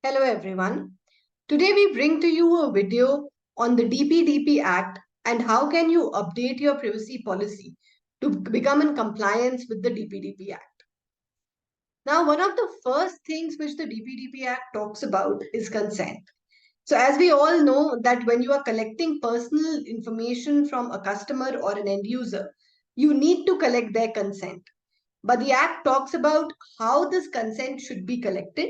Hello everyone. Today we bring to you a video on the DPDP Act and how can you update your privacy policy to become in compliance with the DPDP Act. Now, one of the first things which the DPDP Act talks about is consent. So as we all know that when you are collecting personal information from a customer or an end user, you need to collect their consent. But the Act talks about how this consent should be collected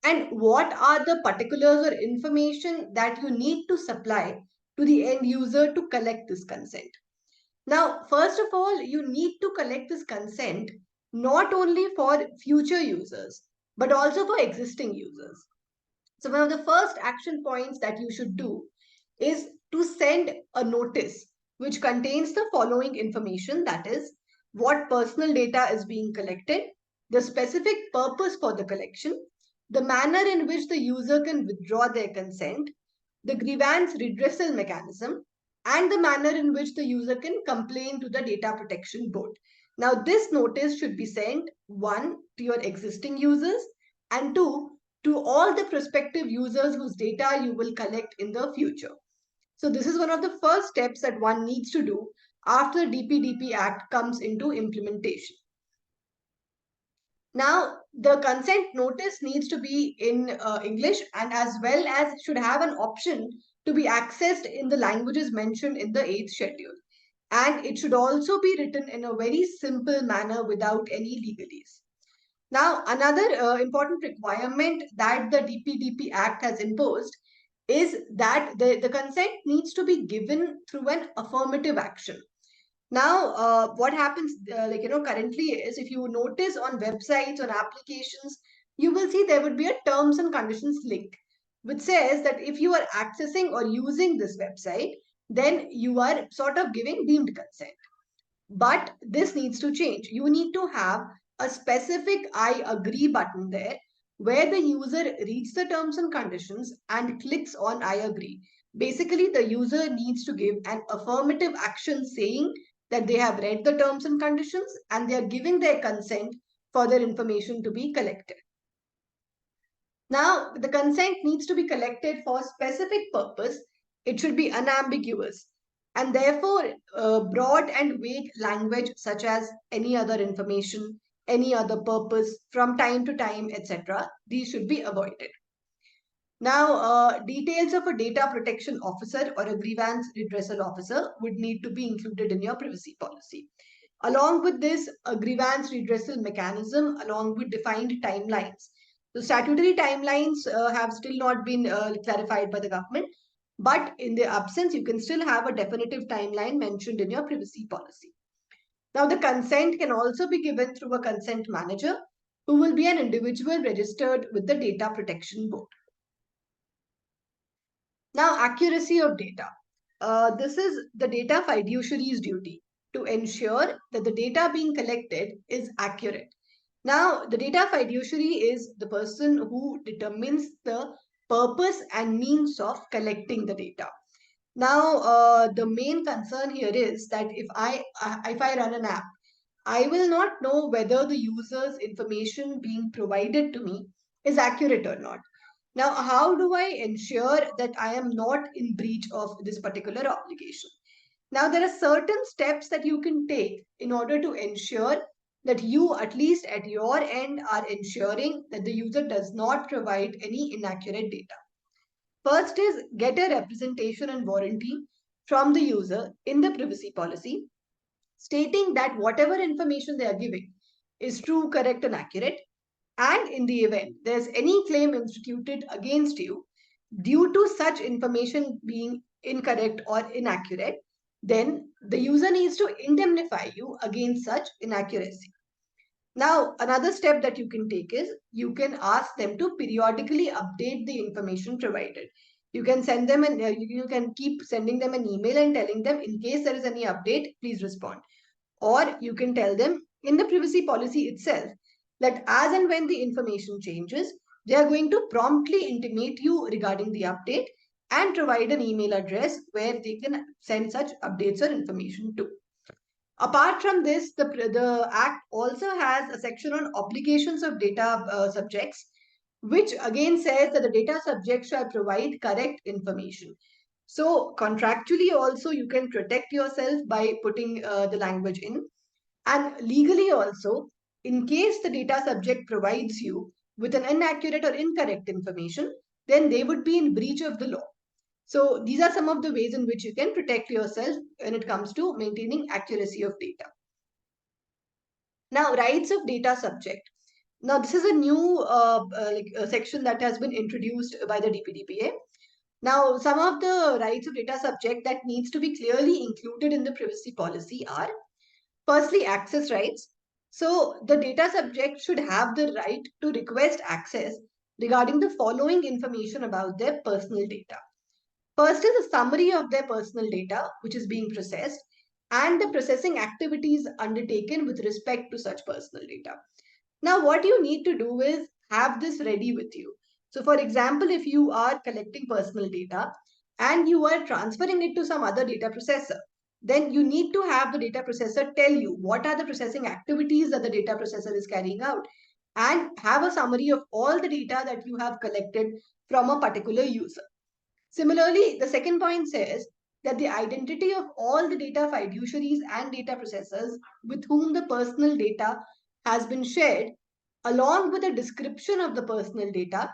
and what are the particulars or information that you need to supply to the end user to collect this consent. Now, first of all, you need to collect this consent not only for future users, but also for existing users. So one of the first action points that you should do is to send a notice which contains the following information, that is, what personal data is being collected, the specific purpose for the collection, the manner in which the user can withdraw their consent, the grievance redressal mechanism, and the manner in which the user can complain to the Data Protection Board. Now, this notice should be sent, one, to your existing users, and two, to all the prospective users whose data you will collect in the future. So this is one of the first steps that one needs to do after DPDP Act comes into implementation. Now, the consent notice needs to be in English and as well as should have an option to be accessed in the languages mentioned in the 8th schedule. And it should also be written in a very simple manner without any legalese. Now, another important requirement that the DPDP Act has imposed is that the consent needs to be given through an affirmative action. Now, what happens, currently is if you notice on websites, on applications, you will see there would be a terms and conditions link, which says that if you are accessing or using this website, then you are sort of giving deemed consent. But this needs to change. You need to have a specific I agree button there where the user reads the terms and conditions and clicks on I agree. Basically, the user needs to give an affirmative action saying that they have read the terms and conditions and they are giving their consent for their information to be collected. Now, the consent needs to be collected for a specific purpose. It should be unambiguous. And therefore, broad and vague language such as any other information, any other purpose, from time to time, etc., these should be avoided. Now, details of a data protection officer or a grievance redressal officer would need to be included in your privacy policy. Along with this, a grievance redressal mechanism along with defined timelines. The statutory timelines have still not been clarified by the government, but in the absence, you can still have a definitive timeline mentioned in your privacy policy. Now, the consent can also be given through a consent manager who will be an individual registered with the Data Protection Board. Now, accuracy of data. This is the data fiduciary's duty to ensure that the data being collected is accurate. Now, the data fiduciary is the person who determines the purpose and means of collecting the data. Now, the main concern here is that if I run an app, I will not know whether the user's information being provided to me is accurate or not. Now, how do I ensure that I am not in breach of this particular obligation? Now, there are certain steps that you can take in order to ensure that you, at least at your end, are ensuring that the user does not provide any inaccurate data. First is get a representation and warranty from the user in the privacy policy, stating that whatever information they are giving is true, correct, and accurate. And in the event there's any claim instituted against you due to such information being incorrect or inaccurate, then the user needs to indemnify you against such inaccuracy. Now, another step that you can take is you can ask them to periodically update the information provided. You can send them and you can keep sending them an email and telling them in case there is any update, please respond. Or you can tell them in the privacy policy itself that as and when the information changes, they are going to promptly intimate you regarding the update and provide an email address where they can send such updates or information to. Apart from this, the Act also has a section on obligations of data subjects, which again says that the data subject shall provide correct information. So contractually also you can protect yourself by putting the language in, and legally also, in case the data subject provides you with an inaccurate or incorrect information, then they would be in breach of the law. So these are some of the ways in which you can protect yourself when it comes to maintaining accuracy of data. Now, rights of data subject. Now, this is a new section that has been introduced by the DPDPA. Now, some of the rights of data subject that needs to be clearly included in the privacy policy are, firstly, access rights. So the data subject should have the right to request access regarding the following information about their personal data. First is a summary of their personal data, which is being processed, and the processing activities undertaken with respect to such personal data. Now, what you need to do is have this ready with you. So, for example, if you are collecting personal data and you are transferring it to some other data processor, then you need to have the data processor tell you what are the processing activities that the data processor is carrying out, and have a summary of all the data that you have collected from a particular user. Similarly, the second point says that the identity of all the data fiduciaries and data processors with whom the personal data has been shared, along with a description of the personal data,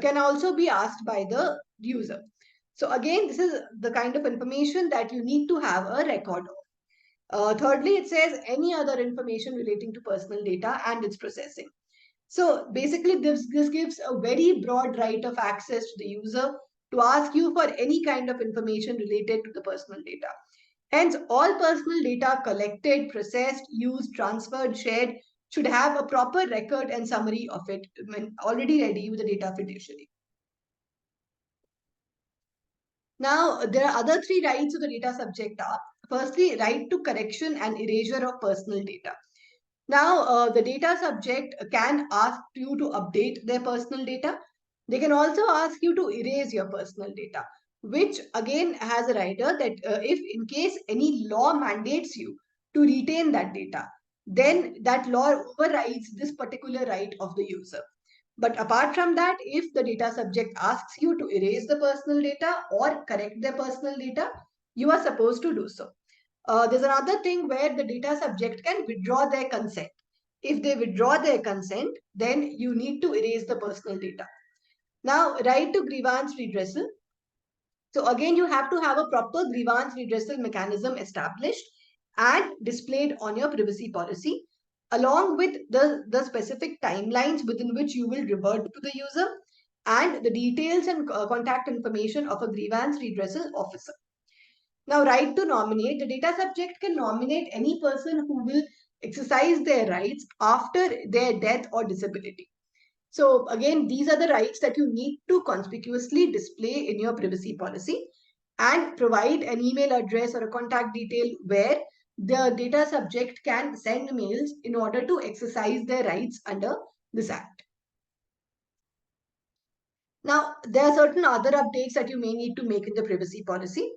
can also be asked by the user. So again, this is the kind of information that you need to have a record of. Thirdly, it says any other information relating to personal data and its processing. So basically, this gives a very broad right of access to the user to ask you for any kind of information related to the personal data. Hence, all personal data collected, processed, used, transferred, shared should have a proper record and summary of it already ready with the data fiduciary. Now, there are other three rights of the data subject are, firstly, right to correction and erasure of personal data. Now, the data subject can ask you to update their personal data. They can also ask you to erase your personal data, which again has a rider that if in case any law mandates you to retain that data, then that law overrides this particular right of the user. But apart from that, if the data subject asks you to erase the personal data or correct their personal data, you are supposed to do so. There's another thing where the data subject can withdraw their consent. If they withdraw their consent, then you need to erase the personal data. Now, right to grievance redressal. So again, you have to have a proper grievance redressal mechanism established and displayed on your privacy policy, along with the specific timelines within which you will revert to the user and the details and contact information of a grievance redressal officer. Now, right to nominate, the data subject can nominate any person who will exercise their rights after their death or disability. So again, these are the rights that you need to conspicuously display in your privacy policy and provide an email address or a contact detail where the data subject can send mails in order to exercise their rights under this act. Now, there are certain other updates that you may need to make in the privacy policy.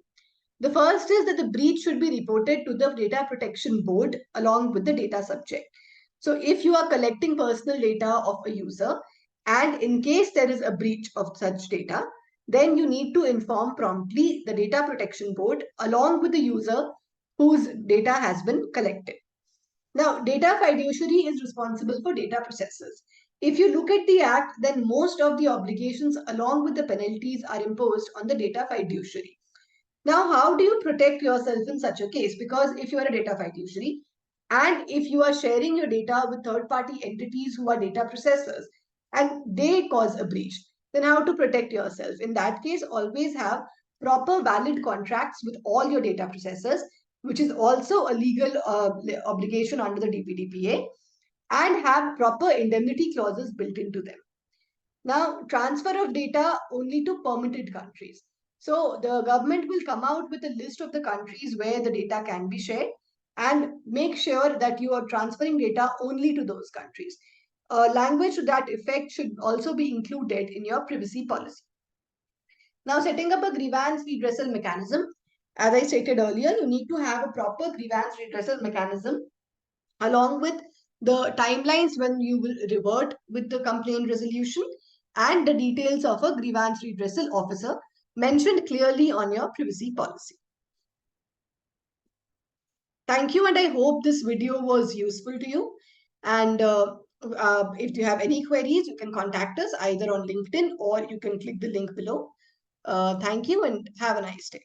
The first is that the breach should be reported to the Data Protection Board along with the data subject. So if you are collecting personal data of a user and in case there is a breach of such data, then you need to inform promptly the Data Protection Board along with the user whose data has been collected. Now, data fiduciary is responsible for data processors. If you look at the act, then most of the obligations along with the penalties are imposed on the data fiduciary. Now, how do you protect yourself in such a case? Because if you are a data fiduciary and if you are sharing your data with third-party entities who are data processors and they cause a breach, then how to protect yourself? In that case, always have proper valid contracts with all your data processors, which is also a legal obligation under the DPDPA, and have proper indemnity clauses built into them. Now, transfer of data only to permitted countries. So the government will come out with a list of the countries where the data can be shared and make sure that you are transferring data only to those countries. Language to that effect should also be included in your privacy policy. Now, setting up a grievance redressal mechanism. As I stated earlier, you need to have a proper grievance redressal mechanism along with the timelines when you will revert with the complaint resolution and the details of a grievance redressal officer mentioned clearly on your privacy policy. Thank you, and I hope this video was useful to you. And if you have any queries, you can contact us either on LinkedIn or you can click the link below. Thank you and have a nice day.